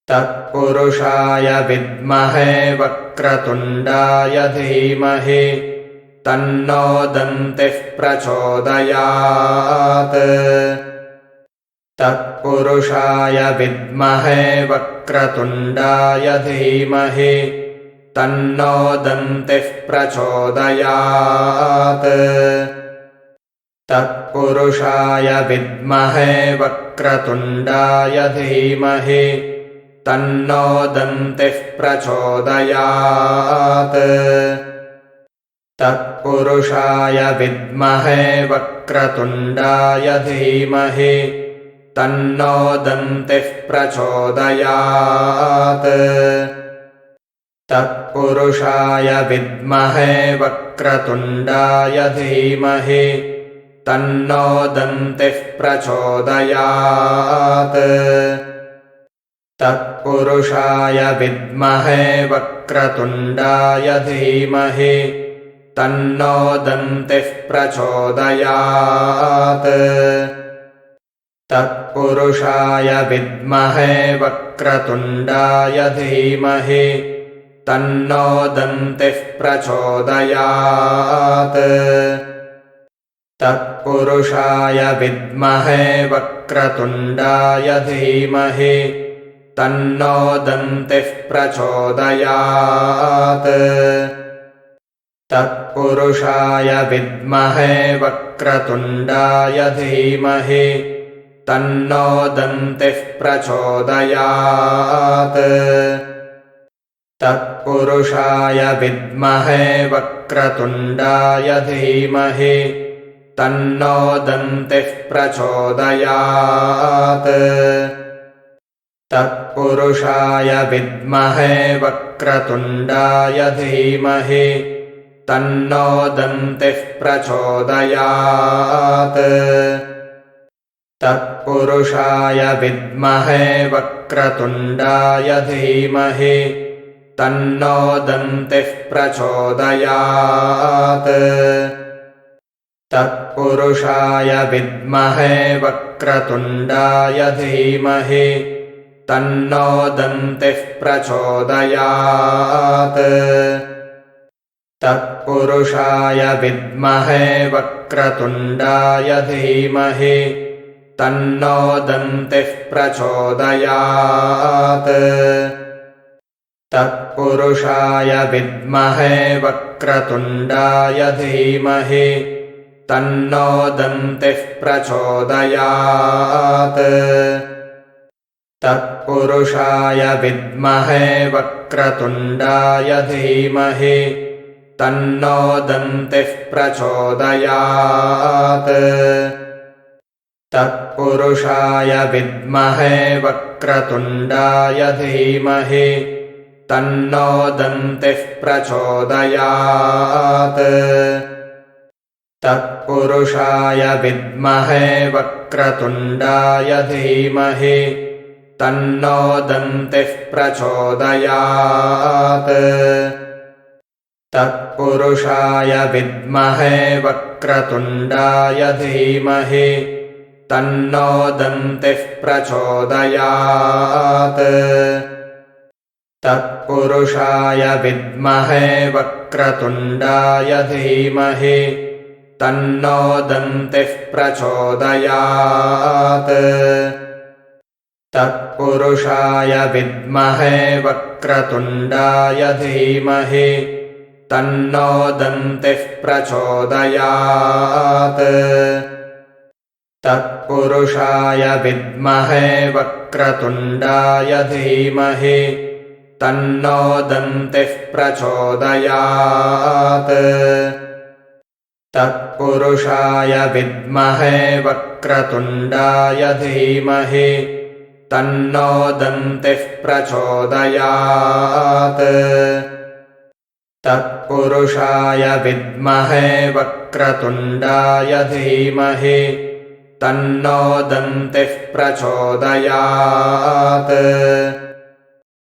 तत्पुरुषाय विद्महे वक्रतुण्डाय धीमहि तन्नो दन्तिः प्रचोदयात्। तत्पुरुषाय विद्महे वक्रतुण्डाय धीमहि तन्नो दन्तिः प्रचोदयात्। तत्पुरुषाय विद्महे वक्रतुण्डाय धीमहि तन्नो दन्तिः प्रचोदयात्। तत्पुरुषाय विद्महे वक्रतुण्डाय धीमहि तन्नो दन्तिः प्रचोदयात्। तत्पुरुषाय विद्महे वक्रतुण्डाय धीमहि तन्नो दन्तिः प्रचोदयात्। तत्पुरुषाय विद्महे वक्रतुण्डाय धीमहि तन्नो दन्तिः प्रचोदयात्। तत्पुरुषाय विद्महे वक्रतुण्डाय धीमहि तन्नो दन्तिः प्रचोदयात्। तत्पुरुषाय विद्महे वक्रतुण्डाय धीमहि तन्नो दन्तिः प्रचोदयात्। तत्पुरुषाय विद्महे वक्रतुण्डाय धीमहि तन्नो दन्तिः प्रचोदयात्। तत्पुरुषाय विद्महे वक्रतुण्डाय धीमहि तन्नो दन्तिः प्रचोदयात्। तत्पुरुषाय विद्महे वक्रतुण्डाय धीमहि तन्नो दन्तिः प्रचोदयात्। तत्पुरुषाय विद्महे वक्रतुण्डाय धीमहि तन्नो दन्तिः प्रचोदयात्। तत्पुरुषाय विद्महे वक्रतुण्डाय धीमहि तन्नो दन्तिः प्रचोदयात्। तत्पुरुषाय विद्महे वक्रतुण्डाय धीमहि तन्नो दन्तिः प्रचोदयात्। तत्पुरुषाय विद्महे वक्रतुण्डाय धीमहि तन्नो दन्तिः प्रचोदयात्। तत्पुरुषाय विद्महे वक्रतुण्डाय धीमहि तन्नो दन्तिः प्रचोदयात्। तत्पुरुषाय विद्महे वक्रतुण्डाय धीमहि तन्नो दन्तिः प्रचोदयात्। तत्पुरुषाय विद्महे वक्रतुण्डाय धीमहि तन्नो दन्तिः प्रचोदयात्। तत्पुरुषाय विद्महे वक्रतुण्डाय धीमहि तन्नो दन्तिः प्रचोदयात्। तत्पुरुषाय विद्महे वक्रतुण्डाय धीमहि तन्नो दन्तिः प्रचोदयात्। तत्पुरुषाय विद्महे वक्रतुण्डाय धीमहि तन्नो दन्तिः प्रचोदयात्। तत्पुरुषाय विद्महे वक्रतुण्डाय धीमहि तन्नो दन्तिः प्रचोदयात्। तत्पुरुषाय विद्महे वक्रतुण्डाय धीमहि तन्नो दन्तिः प्रचोदयात्। तत्पुरुषाय विद्महे वक्रतुण्डाय धीमहि तन्नो दन्तिः प्रचोदयात्।